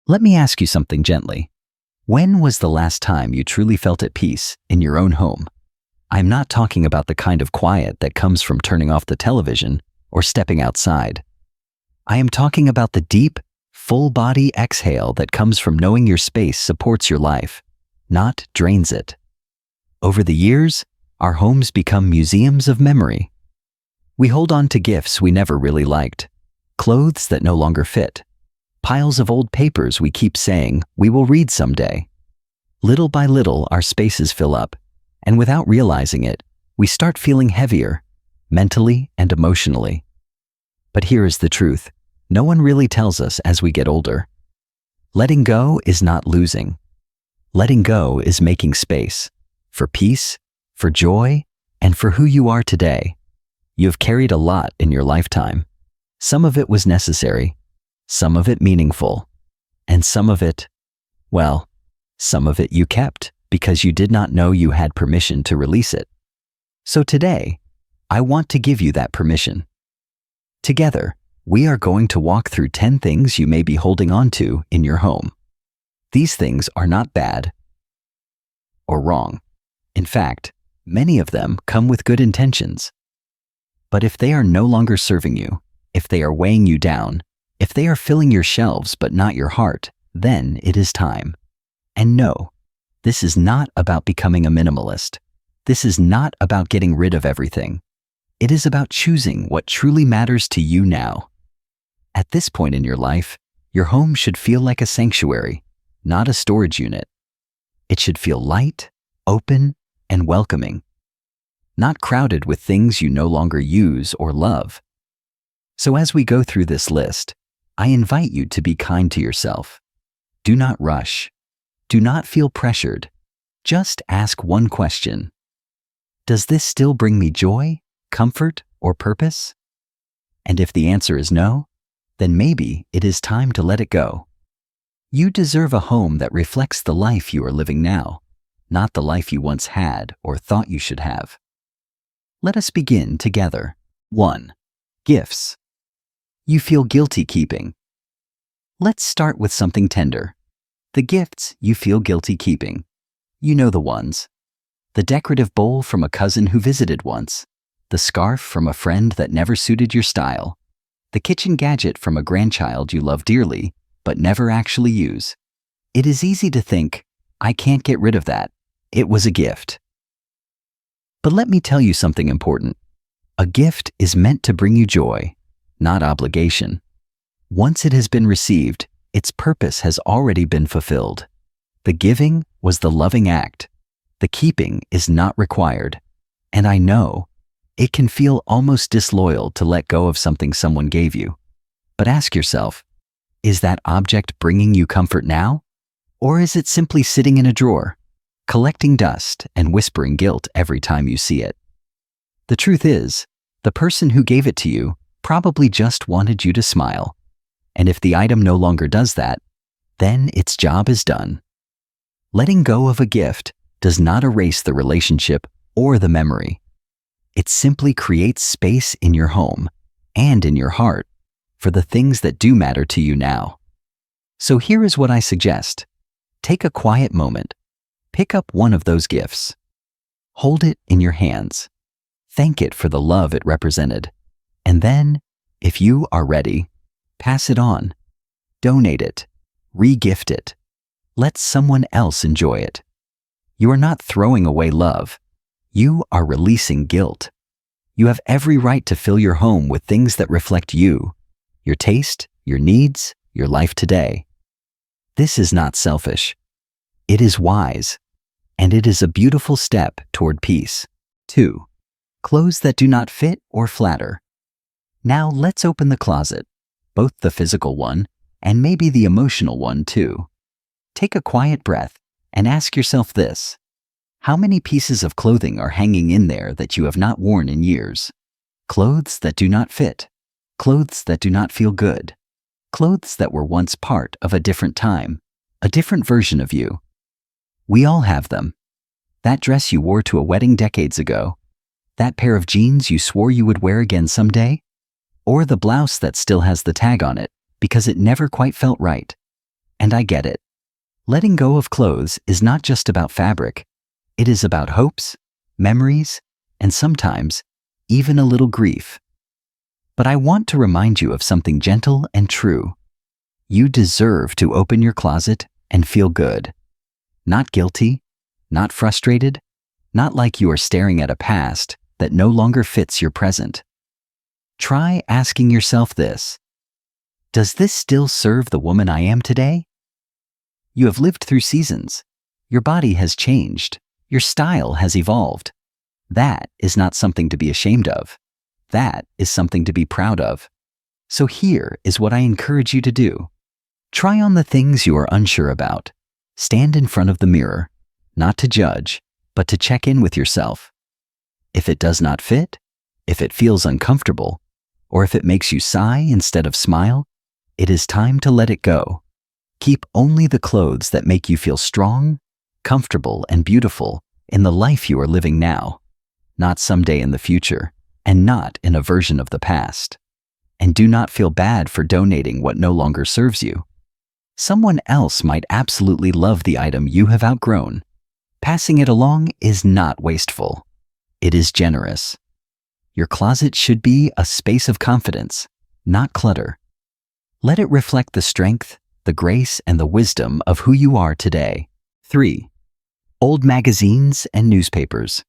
Let me ask you something gently. When was the last time you truly felt at peace in your own home? I'm not talking about the kind of quiet that comes from turning off the television or stepping outside. I am talking about the deep, full-body exhale that comes from knowing your space supports your life, not drains it. Over the years, our homes become museums of memory. We hold on to gifts we never really liked, clothes that no longer fit, piles of old papers we keep saying we will read someday. Little by little, our spaces fill up, and without realizing it, we start feeling heavier, mentally and emotionally. But here is the truth. No one really tells us as we get older. Letting go is not losing. Letting go is making space for peace, for joy, and for who you are today. You have carried a lot in your lifetime. Some of it was necessary, some of it meaningful, and some of it, well, some of it you kept because you did not know you had permission to release it. So today, I want to give you that permission. Together, we are going to walk through 10 things you may be holding on to in your home. These things are not bad or wrong. In fact, many of them come with good intentions. But if they are no longer serving you, if they are weighing you down, if they are filling your shelves but not your heart, then it is time. And no, this is not about becoming a minimalist. This is not about getting rid of everything. It is about choosing what truly matters to you now. At this point in your life, your home should feel like a sanctuary, not a storage unit. It should feel light, open, and welcoming, not crowded with things you no longer use or love. So as we go through this list, I invite you to be kind to yourself. Do not rush. Do not feel pressured. Just ask one question. Does this still bring me joy, comfort, or purpose? And if the answer is no, then maybe it is time to let it go. You deserve a home that reflects the life you are living now, not the life you once had or thought you should have. Let us begin together. 1. Gifts. You feel guilty keeping. Let's start with something tender. The gifts you feel guilty keeping. You know the ones. The decorative bowl from a cousin who visited once. The scarf from a friend that never suited your style. The kitchen gadget from a grandchild you love dearly, but never actually use. It is easy to think, I can't get rid of that. It was a gift. But let me tell you something important. A gift is meant to bring you joy, not obligation. Once it has been received, its purpose has already been fulfilled. The giving was the loving act. The keeping is not required. And I know, it can feel almost disloyal to let go of something someone gave you. But ask yourself, is that object bringing you comfort now? Or is it simply sitting in a drawer, collecting dust and whispering guilt every time you see it? The truth is, the person who gave it to you probably just wanted you to smile. And if the item no longer does that, then its job is done. Letting go of a gift does not erase the relationship or the memory. It simply creates space in your home and in your heart for the things that do matter to you now. So here is what I suggest. Take a quiet moment. Pick up one of those gifts. Hold it in your hands. Thank it for the love it represented. And then, if you are ready, pass it on. Donate it. Re-gift it. Let someone else enjoy it. You are not throwing away love. You are releasing guilt. You have every right to fill your home with things that reflect you, your taste, your needs, your life today. This is not selfish. It is wise, and it is a beautiful step toward peace. 2. Clothes that do not fit or flatter. Now let's open the closet, both the physical one and maybe the emotional one too. Take a quiet breath and ask yourself this. How many pieces of clothing are hanging in there that you have not worn in years? Clothes that do not fit. Clothes that do not feel good. Clothes that were once part of a different time, a different version of you. We all have them. That dress you wore to a wedding decades ago. That pair of jeans you swore you would wear again someday. Or the blouse that still has the tag on it because it never quite felt right. And I get it. Letting go of clothes is not just about fabric. It is about hopes, memories, and sometimes even a little grief. But I want to remind you of something gentle and true. You deserve to open your closet and feel good. Not guilty, not frustrated, not like you are staring at a past that no longer fits your present. Try asking yourself this: does this still serve the woman I am today? You have lived through seasons. Your body has changed. Your style has evolved. That is not something to be ashamed of. That is something to be proud of. So here is what I encourage you to do. Try on the things you are unsure about. Stand in front of the mirror, not to judge, but to check in with yourself. If it does not fit, if it feels uncomfortable, or if it makes you sigh instead of smile, it is time to let it go. Keep only the clothes that make you feel strong, comfortable, and beautiful in the life you are living now, not someday in the future, and not in a version of the past. And do not feel bad for donating what no longer serves you. Someone else might absolutely love the item you have outgrown. Passing it along is not wasteful. It is generous. Your closet should be a space of confidence, not clutter. Let it reflect the strength, the grace, and the wisdom of who you are today. 3. Old magazines and newspapers.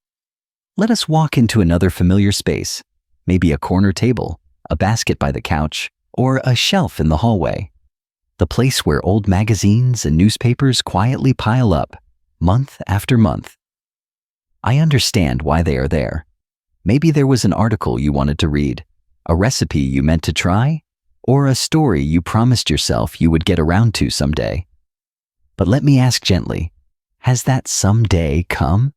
Let us walk into another familiar space, maybe a corner table, a basket by the couch, or a shelf in the hallway. The place where old magazines and newspapers quietly pile up, month after month. I understand why they are there. Maybe there was an article you wanted to read, a recipe you meant to try, or a story you promised yourself you would get around to someday. But let me ask gently, has that someday come?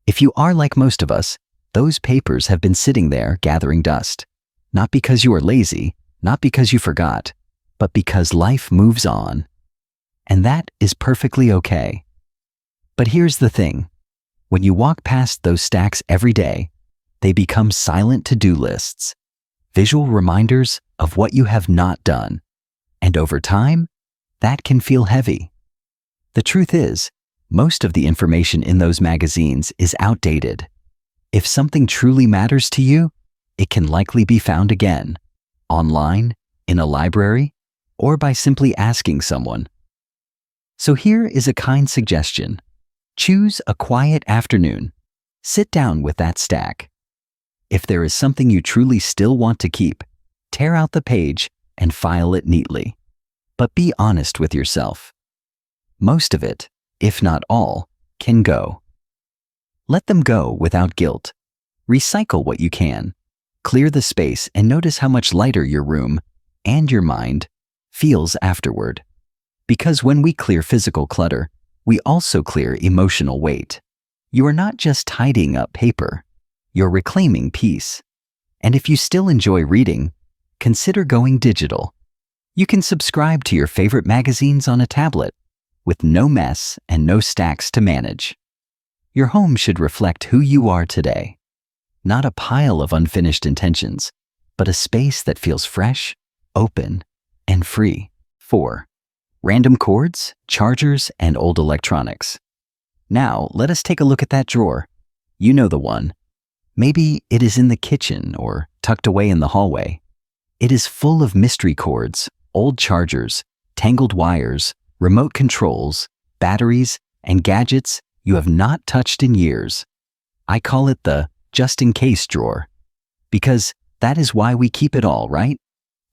If you are like most of us, those papers have been sitting there gathering dust. Not because you are lazy, not because you forgot, but because life moves on. And that is perfectly okay. But here's the thing. When you walk past those stacks every day, they become silent to-do lists, visual reminders of what you have not done. And over time, that can feel heavy. The truth is, most of the information in those magazines is outdated. If something truly matters to you, it can likely be found again, online, in a library, or by simply asking someone. So here is a kind suggestion. Choose a quiet afternoon. Sit down with that stack. If there is something you truly still want to keep, tear out the page and file it neatly. But be honest with yourself. Most of it, if not all, can go. Let them go without guilt. Recycle what you can. Clear the space and notice how much lighter your room and your mind feels afterward. Because when we clear physical clutter, we also clear emotional weight. You are not just tidying up paper, you're reclaiming peace. And if you still enjoy reading, consider going digital. You can subscribe to your favorite magazines on a tablet, with no mess and no stacks to manage. Your home should reflect who you are today. Not a pile of unfinished intentions, but a space that feels fresh, open, and free. 4. Random cords, chargers, and old electronics. Now, let us take a look at that drawer. You know the one. Maybe it is in the kitchen or tucked away in the hallway. It is full of mystery cords, old chargers, tangled wires, remote controls, batteries, and gadgets you have not touched in years. I call it the just-in-case drawer, because that is why we keep it all, right?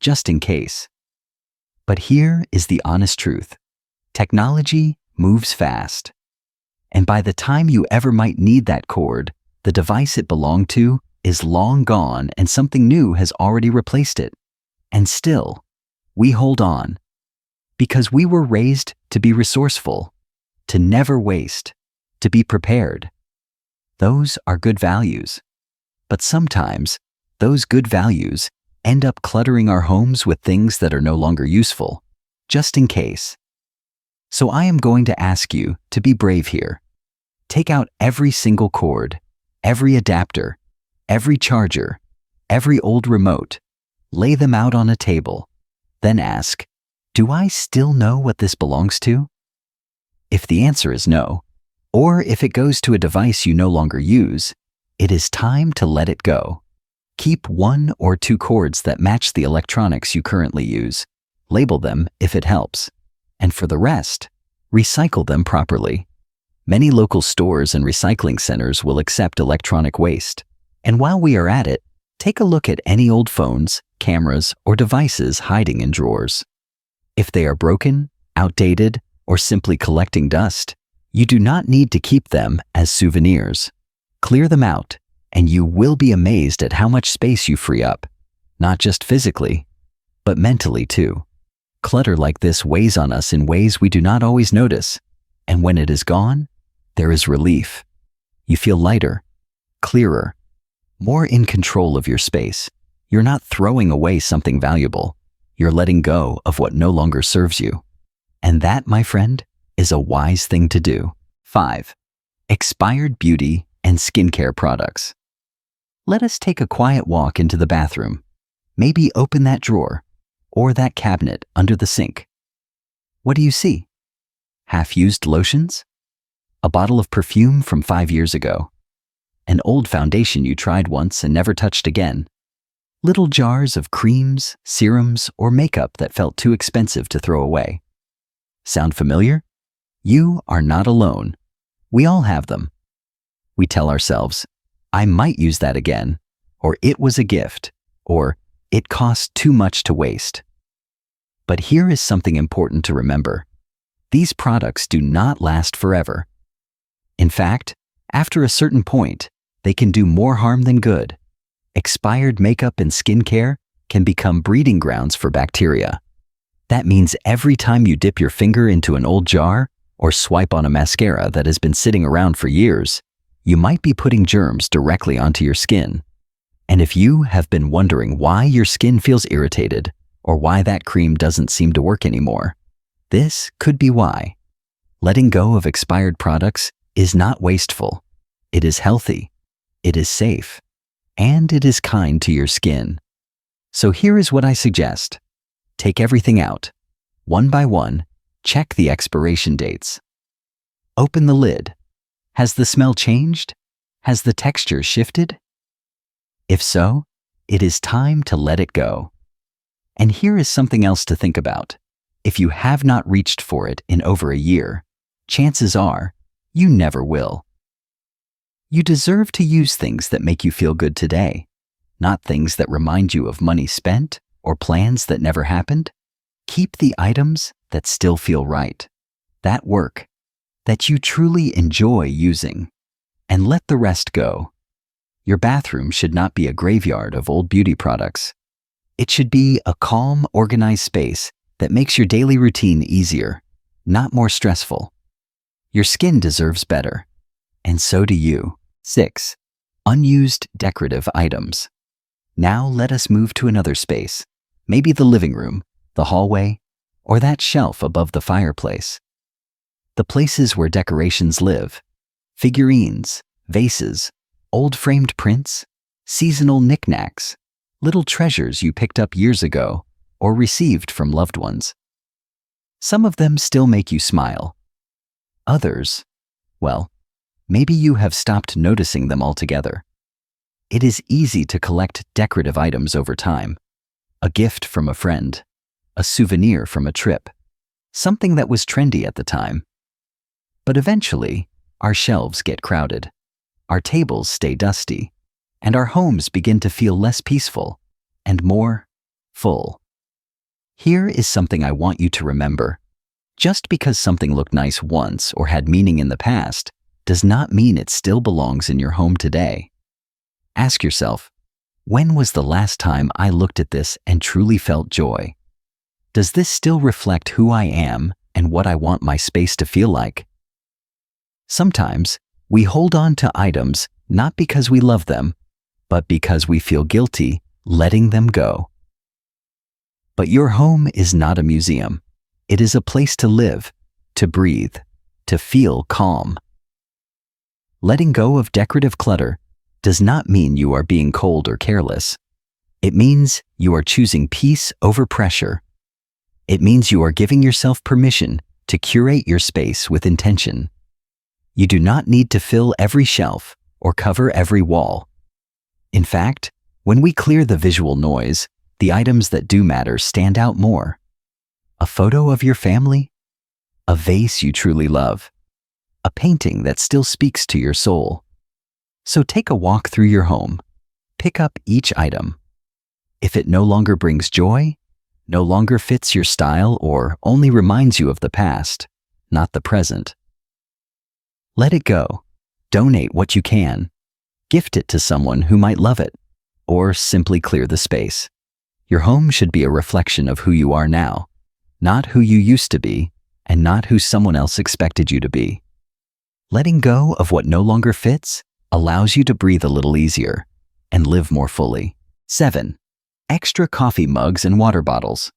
Just in case. But here is the honest truth. Technology moves fast. And by the time you ever might need that cord, the device it belonged to is long gone and something new has already replaced it. And still, we hold on. Because we were raised to be resourceful, to never waste, to be prepared. Those are good values. But sometimes, those good values end up cluttering our homes with things that are no longer useful, just in case. So I am going to ask you to be brave here. Take out every single cord, every adapter, every charger, every old remote, lay them out on a table, then ask, Do I still know what this belongs to? If the answer is no, or if it goes to a device you no longer use, it is time to let it go. Keep 1 or 2 cords that match the electronics you currently use. Label them if it helps. And for the rest, recycle them properly. Many local stores and recycling centers will accept electronic waste. And while we are at it, take a look at any old phones, cameras, or devices hiding in drawers. If they are broken, outdated, or simply collecting dust, you do not need to keep them as souvenirs. Clear them out, and you will be amazed at how much space you free up, not just physically, but mentally too. Clutter like this weighs on us in ways we do not always notice, and when it is gone, there is relief. You feel lighter, clearer, more in control of your space. You're not throwing away something valuable. You're letting go of what no longer serves you. And that, my friend, is a wise thing to do. 5. Expired beauty and skincare products. Let us take a quiet walk into the bathroom. Maybe open that drawer or that cabinet under the sink. What do you see? Half-used lotions? A bottle of perfume from 5 years ago? An old foundation you tried once and never touched again? Little jars of creams, serums, or makeup that felt too expensive to throw away. Sound familiar? You are not alone. We all have them. We tell ourselves, I might use that again, or it was a gift, or it cost too much to waste. But here is something important to remember. These products do not last forever. In fact, after a certain point, they can do more harm than good. Expired makeup and skincare can become breeding grounds for bacteria. That means every time you dip your finger into an old jar or swipe on a mascara that has been sitting around for years, you might be putting germs directly onto your skin. And if you have been wondering why your skin feels irritated or why that cream doesn't seem to work anymore, this could be why. Letting go of expired products is not wasteful. It is healthy, it is safe, and it is kind to your skin. So here is what I suggest. Take everything out. One by one, check the expiration dates. Open the lid. Has the smell changed? Has the texture shifted? If so, it is time to let it go. And here is something else to think about. If you have not reached for it in over a year, chances are you never will. You deserve to use things that make you feel good today, not things that remind you of money spent or plans that never happened. Keep the items that still feel right, that work, that you truly enjoy using, and let the rest go. Your bathroom should not be a graveyard of old beauty products. It should be a calm, organized space that makes your daily routine easier, not more stressful. Your skin deserves better, and so do you. 6. Unused decorative items. Now let us move to another space, maybe the living room, the hallway, or that shelf above the fireplace. The places where decorations live. Figurines, vases, old framed prints, seasonal knickknacks, little treasures you picked up years ago or received from loved ones. Some of them still make you smile. Others, well, maybe you have stopped noticing them altogether. It is easy to collect decorative items over time. A gift from a friend, a souvenir from a trip, something that was trendy at the time. But eventually, our shelves get crowded, our tables stay dusty, and our homes begin to feel less peaceful and more full. Here is something I want you to remember. Just because something looked nice once or had meaning in the past does not mean it still belongs in your home today. Ask yourself, when was the last time I looked at this and truly felt joy? Does this still reflect who I am and what I want my space to feel like? Sometimes we hold on to items not because we love them, but because we feel guilty letting them go. But your home is not a museum. It is a place to live, to breathe, to feel calm. Letting go of decorative clutter does not mean you are being cold or careless. It means you are choosing peace over pressure. It means you are giving yourself permission to curate your space with intention. You do not need to fill every shelf or cover every wall. In fact, when we clear the visual noise, the items that do matter stand out more. A photo of your family, a vase you truly love, a painting that still speaks to your soul. So take a walk through your home. Pick up each item. If it no longer brings joy, no longer fits your style, or only reminds you of the past, not the present, let it go. Donate what you can. Gift it to someone who might love it, or simply clear the space. Your home should be a reflection of who you are now, not who you used to be, and not who someone else expected you to be. Letting go of what no longer fits allows you to breathe a little easier and live more fully. 7. Extra coffee mugs and water bottles.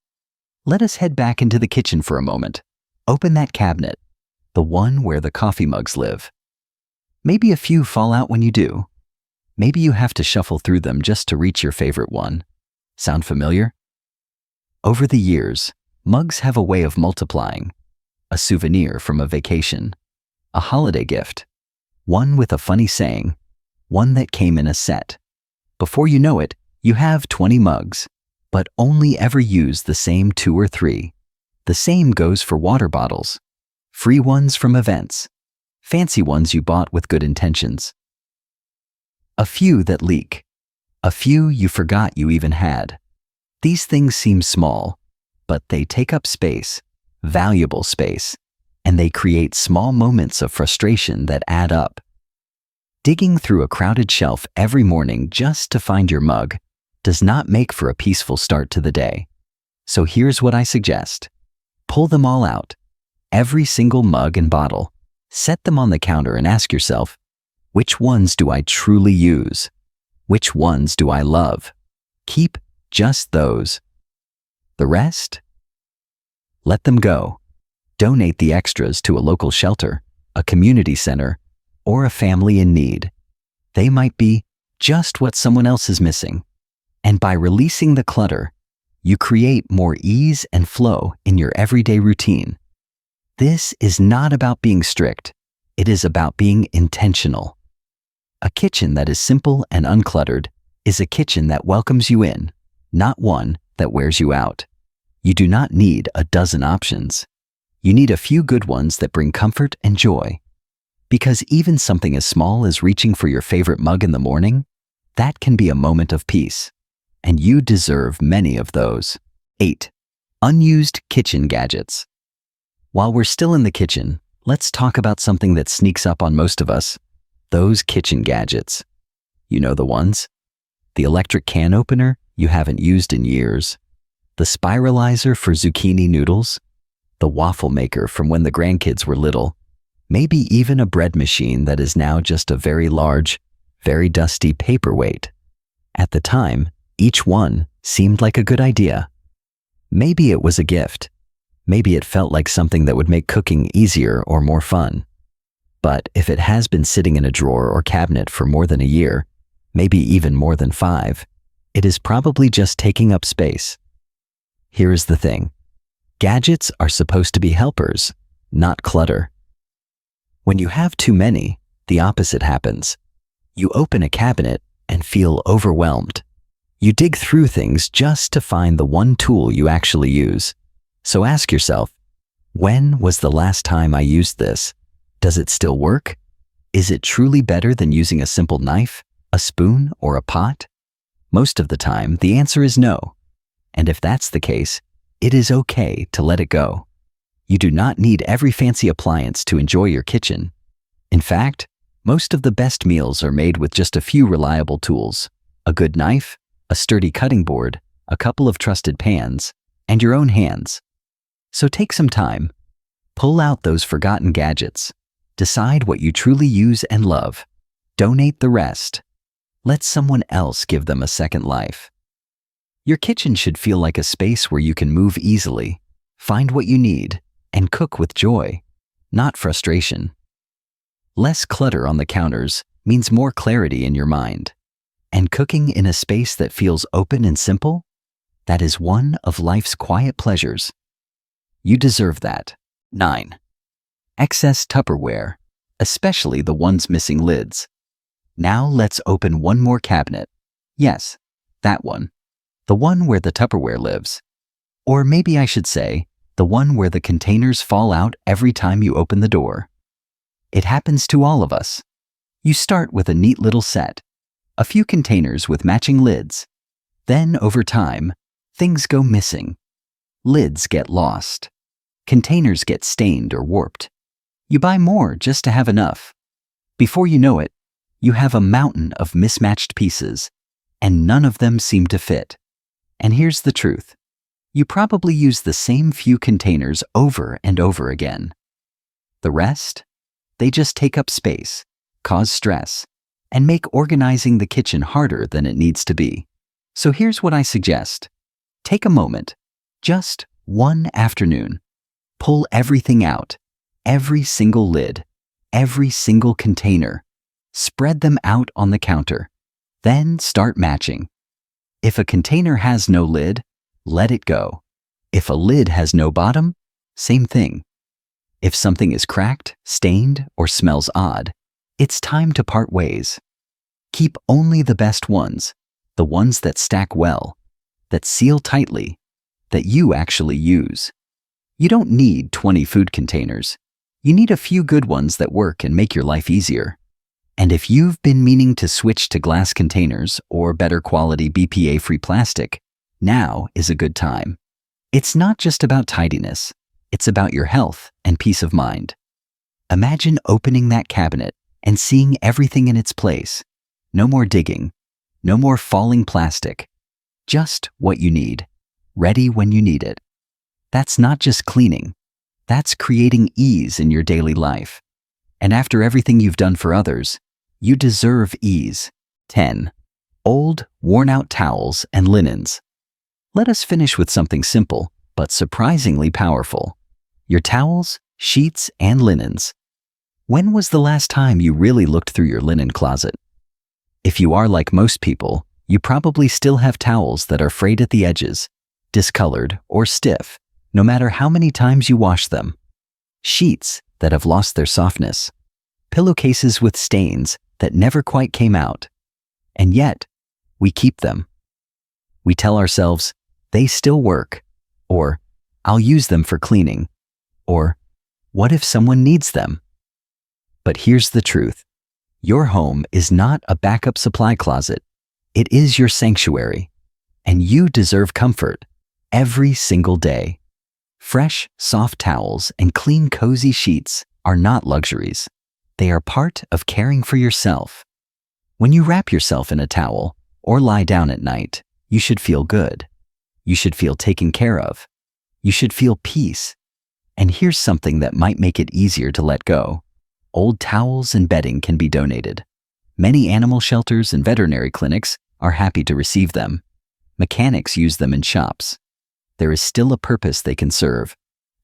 Let us head back into the kitchen for a moment. Open that cabinet, the one where the coffee mugs live. Maybe a few fall out when you do. Maybe you have to shuffle through them just to reach your favorite one. Sound familiar? Over the years, mugs have a way of multiplying. A souvenir from a vacation, a holiday gift, one with a funny saying, one that came in a set. Before you know it, you have 20 mugs, but only ever use the same 2 or 3. The same goes for water bottles. Free ones from events, fancy ones you bought with good intentions. A few that leak, a few you forgot you even had. These things seem small, but they take up space, valuable space, and they create small moments of frustration that add up. Digging through a crowded shelf every morning just to find your mug does not make for a peaceful start to the day. So here's what I suggest. Pull them all out. Every single mug and bottle. Set them on the counter and ask yourself, which ones do I truly use? Which ones do I love? Keep just those. The rest? Let them go. Donate the extras to a local shelter, a community center, or a family in need. They might be just what someone else is missing. And by releasing the clutter, you create more ease and flow in your everyday routine. This is not about being strict. It is about being intentional. A kitchen that is simple and uncluttered is a kitchen that welcomes you in, not one that wears you out. You do not need a dozen options. You need a few good ones that bring comfort and joy. Because even something as small as reaching for your favorite mug in the morning, that can be a moment of peace. And you deserve many of those. 8. Unused kitchen gadgets. While we're still in the kitchen, let's talk about something that sneaks up on most of us. Those kitchen gadgets. You know the ones? The electric can opener you haven't used in years. The spiralizer for zucchini noodles. The waffle maker from when the grandkids were little. Maybe even a bread machine that is now just a very large, very dusty paperweight. At the time, each one seemed like a good idea. Maybe it was a gift. Maybe it felt like something that would make cooking easier or more fun. But if it has been sitting in a drawer or cabinet for more than a year, maybe even more than 5, it is probably just taking up space. Here is the thing. Gadgets are supposed to be helpers, not clutter. When you have too many, the opposite happens. You open a cabinet and feel overwhelmed. You dig through things just to find the one tool you actually use. So ask yourself, when was the last time I used this? Does it still work? Is it truly better than using a simple knife, a spoon, or a pot? Most of the time, the answer is no. And if that's the case, it is okay to let it go. You do not need every fancy appliance to enjoy your kitchen. In fact, most of the best meals are made with just a few reliable tools: a good knife, a sturdy cutting board, a couple of trusted pans, and your own hands. So take some time. Pull out those forgotten gadgets. Decide what you truly use and love. Donate the rest. Let someone else give them a second life. Your kitchen should feel like a space where you can move easily, find what you need, and cook with joy, not frustration. Less clutter on the counters means more clarity in your mind. And cooking in a space that feels open and simple? That is one of life's quiet pleasures. You deserve that. 9. Excess Tupperware, especially the ones missing lids. Now let's open one more cabinet. Yes, that one. The one where the Tupperware lives. Or maybe I should say, the one where the containers fall out every time you open the door. It happens to all of us. You start with a neat little set, a few containers with matching lids. Then, over time, things go missing. Lids get lost. Containers get stained or warped. You buy more just to have enough. Before you know it, you have a mountain of mismatched pieces, and none of them seem to fit. And here's the truth. You probably use the same few containers over and over again. The rest? They just take up space, cause stress, and make organizing the kitchen harder than it needs to be. So here's what I suggest. Take a moment, just one afternoon. Pull everything out, every single lid, every single container. Spread them out on the counter. Then start matching. If a container has no lid, let it go. If a lid has no bottom, same thing. If something is cracked, stained, or smells odd, it's time to part ways. Keep only the best ones, the ones that stack well, that seal tightly, that you actually use. You don't need 20 food containers. You need a few good ones that work and make your life easier. And if you've been meaning to switch to glass containers or better quality BPA-free plastic, now is a good time. It's not just about tidiness, it's about your health and peace of mind. Imagine opening that cabinet and seeing everything in its place. No more digging, no more falling plastic. Just what you need, ready when you need it. That's not just cleaning, that's creating ease in your daily life. And after everything you've done for others, you deserve ease. 10. Old, worn-out towels and linens. Let us finish with something simple, but surprisingly powerful. Your towels, sheets, and linens. When was the last time you really looked through your linen closet? If you are like most people, you probably still have towels that are frayed at the edges, discolored, or stiff, no matter how many times you wash them. Sheets that have lost their softness. Pillowcases with stains that never quite came out. And yet, we keep them. We tell ourselves, they still work, or I'll use them for cleaning, or what if someone needs them? But here's the truth. Your home is not a backup supply closet. It is your sanctuary, and you deserve comfort every single day. Fresh, soft towels and clean, cozy sheets are not luxuries. They are part of caring for yourself. When you wrap yourself in a towel or lie down at night, you should feel good. You should feel taken care of. You should feel peace. And here's something that might make it easier to let go. Old towels and bedding can be donated. Many animal shelters and veterinary clinics are happy to receive them. Mechanics use them in shops. There is still a purpose they can serve,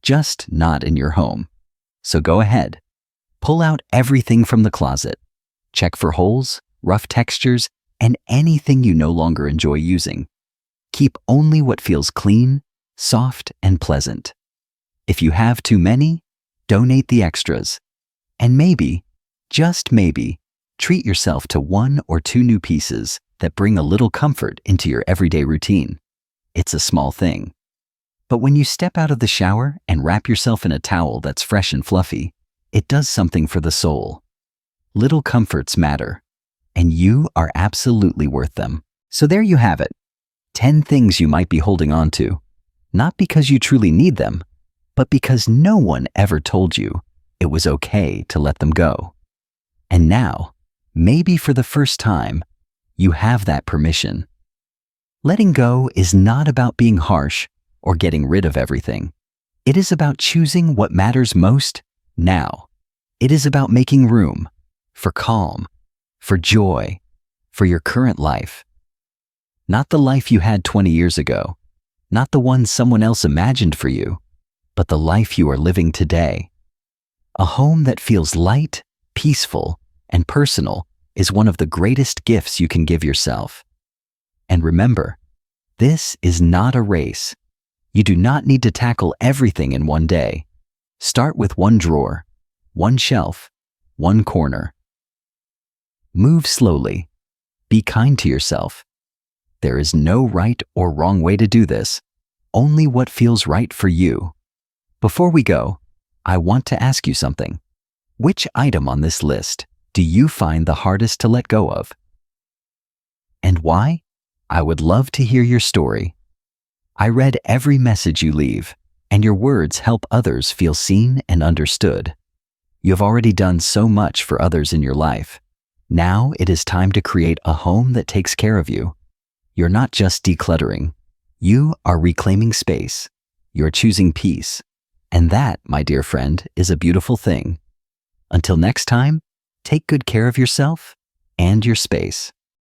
just not in your home. So go ahead. Pull out everything from the closet. Check for holes, rough textures, and anything you no longer enjoy using. Keep only what feels clean, soft, and pleasant. If you have too many, donate the extras. And maybe, just maybe, treat yourself to 1 or 2 new pieces that bring a little comfort into your everyday routine. It's a small thing. But when you step out of the shower and wrap yourself in a towel that's fresh and fluffy, it does something for the soul. Little comforts matter, and you are absolutely worth them. So there you have it. 10 things you might be holding on to, not because you truly need them, but because no one ever told you it was okay to let them go. And now, maybe for the first time, you have that permission. Letting go is not about being harsh or getting rid of everything. It is about choosing what matters most now. It is about making room for calm, for joy, for your current life. Not the life you had 20 years ago, not the one someone else imagined for you, but the life you are living today. A home that feels light, peaceful, and personal is one of the greatest gifts you can give yourself. And remember, this is not a race. You do not need to tackle everything in one day. Start with one drawer, one shelf, one corner. Move slowly. Be kind to yourself. There is no right or wrong way to do this, only what feels right for you. Before we go, I want to ask you something. Which item on this list do you find the hardest to let go of? And why? I would love to hear your story. I read every message you leave, and your words help others feel seen and understood. You have already done so much for others in your life. Now it is time to create a home that takes care of you. You're not just decluttering. You are reclaiming space. You're choosing peace. And that, my dear friend, is a beautiful thing. Until next time, take good care of yourself and your space.